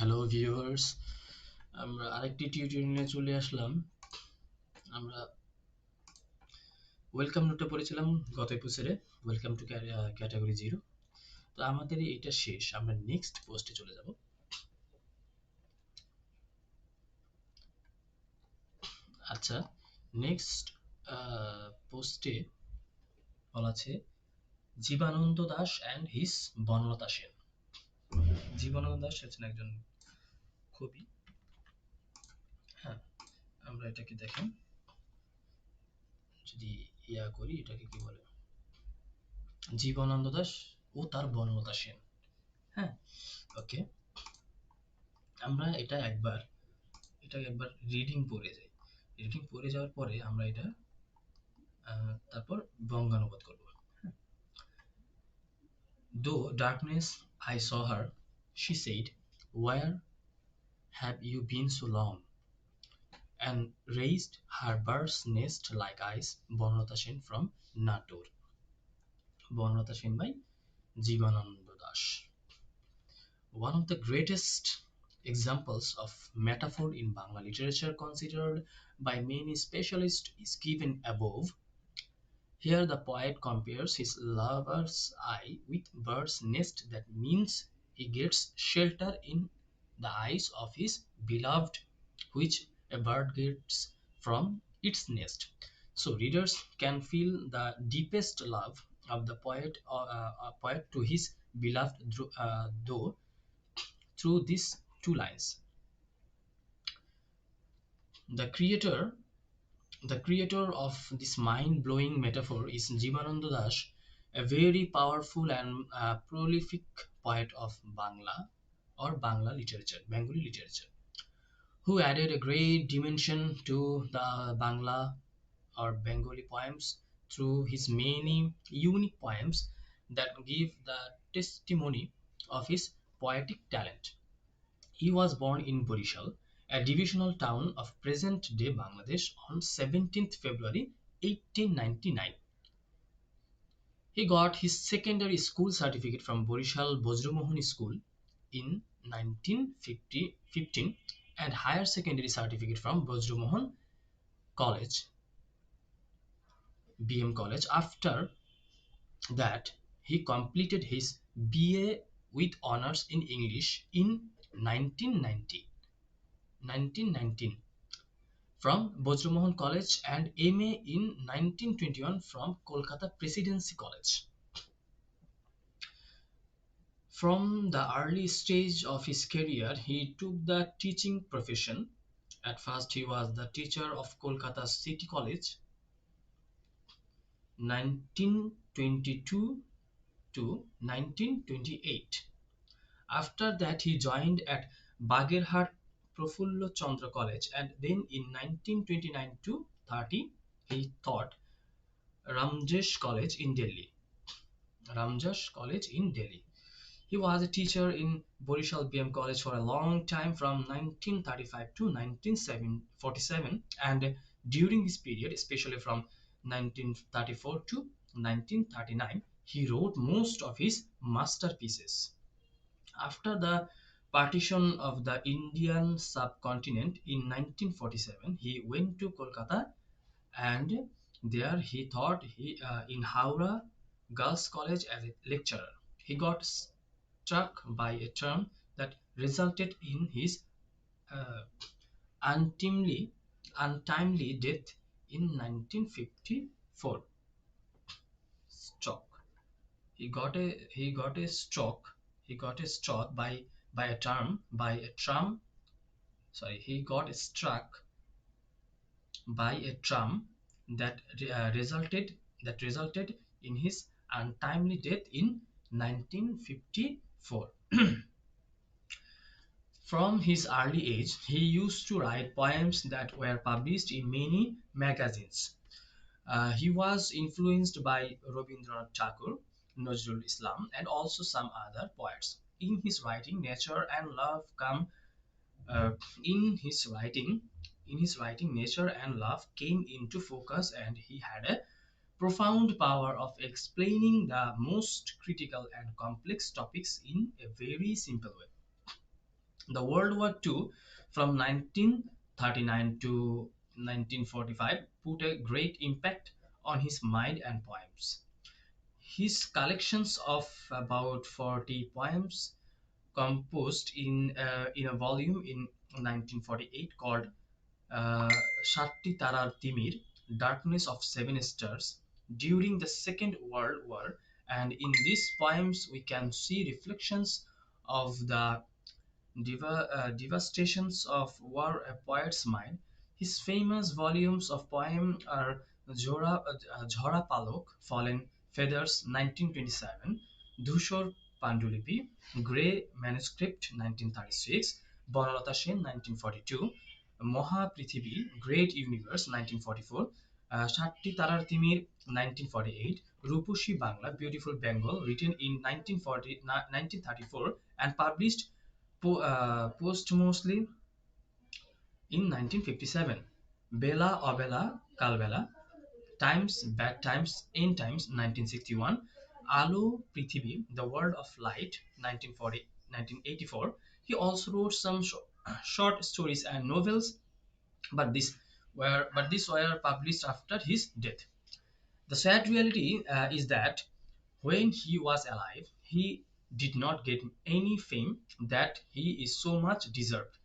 Hello viewers, আমরা আরেকটি টিউটোরিয়ালে চলে আসলাম। আমরা ওয়েলকাম নোটটা পড়েছিলাম গত এপিসোডে, ওয়েলকাম টু ক্যাটাগরি জিরো। তো আমাদের এটা শেষ, আমরা নেক্সট পোস্টে চলে যাব। আচ্ছা, নেক্সট পোস্টে বলা আছে জীবানন্দ দাস অ্যান্ড হিজ বনলতা সেন। জীবানন্দ দাস হচ্ছেন একজন কবি। হ্যাঁ, আমরা এটাকে দেখেন, যদি করি, এটাকে কি বলে, জীবনানন্দ দাস ও তার বনলতা সেন। হ্যাঁ, ওকে, আমরা এটা একবার রিডিং পড়ে যাই। রিডিং পড়ে যাওয়ার পরে আমরা এটা তারপর বঙ্গানুবাদ করব। Though darkness I saw her, she said, "Where have you been so long?" and raised her bird's nest like eyes. Banolota Sen from Natur. Banolota Sen by Jibanananda Das. One of the greatest examples of metaphor in Bangla literature, considered by many specialists, is given above. Here the poet compares his lover's eye with bird's nest. That means he gets shelter in the eyes of his beloved, which a bird gets from its nest. So readers can feel the deepest love of the poet to his beloved, though through these two lines. The creator The creator of this mind-blowing metaphor is Jibanananda Das, a very powerful and prolific poet of Bangla or Bangla literature, Bengali literature, who added a great dimension to the Bangla or Bengali poems through his many unique poems that give the testimony of his poetic talent. He was born in Borishal, a divisional town of present-day Bangladesh, on 17th February 1899. He got his secondary school certificate from Borishal Bojromohon School in 1915 and higher secondary certificate from Bojromohon College, BM College. After that, he completed his BA with honors in English in 1919 from Bojromohon College and MA in 1921 from Kolkata Presidency College. From the early stage of his career, he took the teaching profession. At first, he was the teacher of Kolkata City College, 1922 to 1928. After that, he joined at Bagerhat Profullo Chandra College, and then in 1929 to 30, he taught Ramjesh College in Delhi. Ramjas College in Delhi. He was a teacher in Borishal BM College for a long time from 1935 to 1947, and during this period, especially from 1934 to 1939, he wrote most of his masterpieces. After the partition of the Indian subcontinent in 1947, he went to Kolkata, and there he taught in Howrah Girls College as a lecturer. He got struck by a term that resulted in his uh, untimely, untimely death in 1954. Stroke. He got a stroke. He got a stroke by a term by a tram. Sorry, he got struck by a tram that resulted in his untimely death in 1954. From his early age, he used to write poems that were published in many magazines. He was influenced by Rabindranath Tagore, Nazrul Islam, and also some other poets. In his writing, nature and love come. Uh, in his writing, nature and love came into focus, and he had a profound power of explaining the most critical and complex topics in a very simple way. The World War II from 1939 to 1945 put a great impact on his mind and poems. His collections of about 40 poems composed in a volume in 1948 called uh, Shatti Tarar Timir, Darkness of Seven Stars, during the Second World War. And in these poems, we can see reflections of the devastations of war a poet's mind. His famous volumes of poem are Jhora Palok, Fallen Feathers 1927, Dhushor Pandulipi, Grey Manuscript 1936, Banolota Sen 1942, Moha Prithibi, Great Universe 1944, Shatti Tarar Timir 1948, Rupushi Bangla, Beautiful Bengal, written in 1934 and published posthumously in 1957. Bela Obela Kalbela, Times, Bad Times, End Times 1961, Alu Prithibi, The World of Light 1940, 1984. He also wrote some short stories and novels, but these were published after his death. The sad reality is that when he was alive, he did not get any fame that he is so much deserved.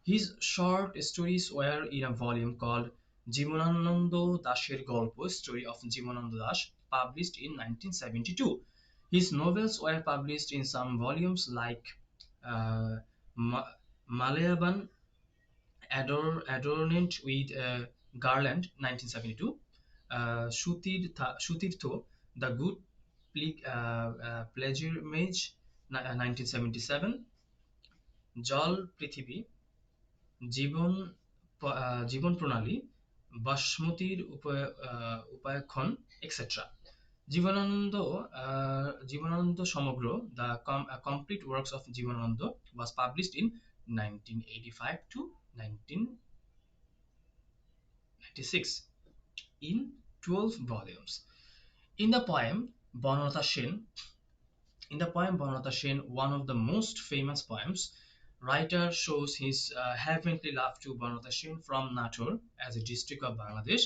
His short stories were in a volume called Jibanananda Dasher Golpo, Story of Jibanananda Das, published in 1972. His novels were published in some volumes like uh, Ma- Malayaban Adornment with Garland, 1972, Shutirtho, The Good Pilgrimage, 1977, Jal Prithibi, জীবন জীবন প্রণালী, বাসমতির উপায়ক্ষণ, etc. Jibanananda সমগ্র, the complete works of Jibanananda was published in 1985 to 1996 in 12 volumes. In the poem Banolota Sen, In the poem Banolota Sen, one of the most famous poems, writer shows his heavenly love to Banolota Sen from Natur as a district of Bangladesh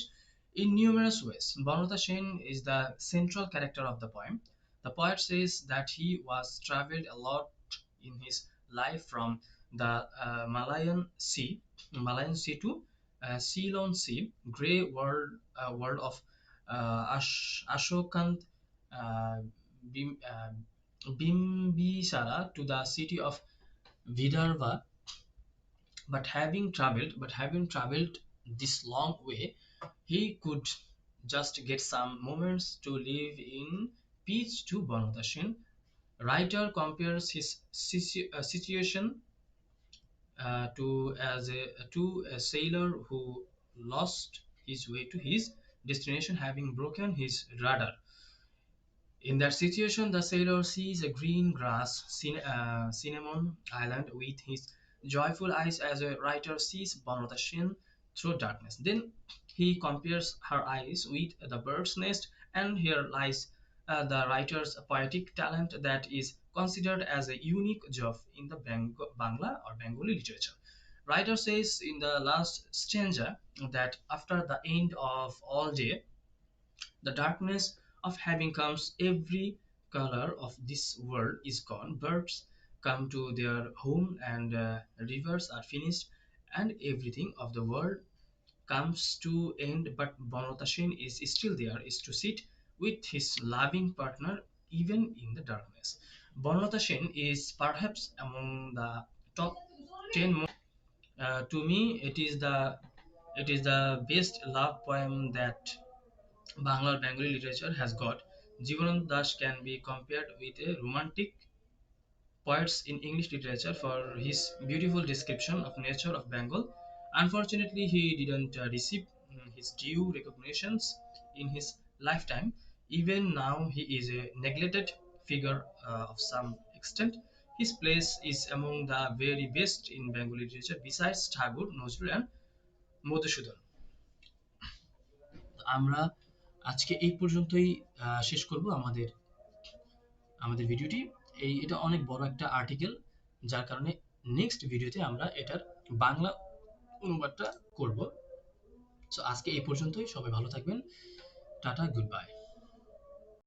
in numerous ways. Banolota Sen is the central character of the poem. The poet says that he was traveled a lot in his life from the Malayan Sea to Ceylon Sea, grey world of Ashokant uh, Bim, Bimbisara to the city of Vidarbha. But having traveled this long way, he could just get some moments to live in peace to Banodashin. Writer compares his situation to a sailor who lost his way to his destination, having broken his rudder. In that situation, the sailor sees a green grass cinnamon island with his joyful eyes as a writer sees Banota Shin through darkness. Then he compares her eyes with the bird's nest, and here lies the writer's poetic talent that is considered as a unique job in the Bangla or Bengali literature. Writer says in the last stanza that after the end of all day, the darkness of having comes, every color of this world is gone. Birds come to their home, and rivers are finished, and everything of the world comes to end. But Bonotashin is still there, is to sit with his loving partner even in the darkness. Bonotashin is perhaps among the top 10 most. To me, it is the best love poem that Bangla or Bengali literature has got. Jivanand Das can be compared with a romantic poets in English literature for his beautiful description of nature of Bengal. Unfortunately, he didn't receive his due recognitions in his lifetime. Even now, he is a neglected figure of some extent. His place is among the very best in Bengali literature besides Tagore, Nozrul, and Madhusudan. আমরা আজকে এই পর্যন্তই শেষ করব আমাদের ভিডিওটি। এটা অনেক বড় একটা আর্টিকেল, যার কারণে নেক্সট ভিডিওতে আমরা এটার বাংলা অনুবাদটা করব। সো আজকে এই পর্যন্তই, সবাই ভালো থাকবেন। Tata, good bye.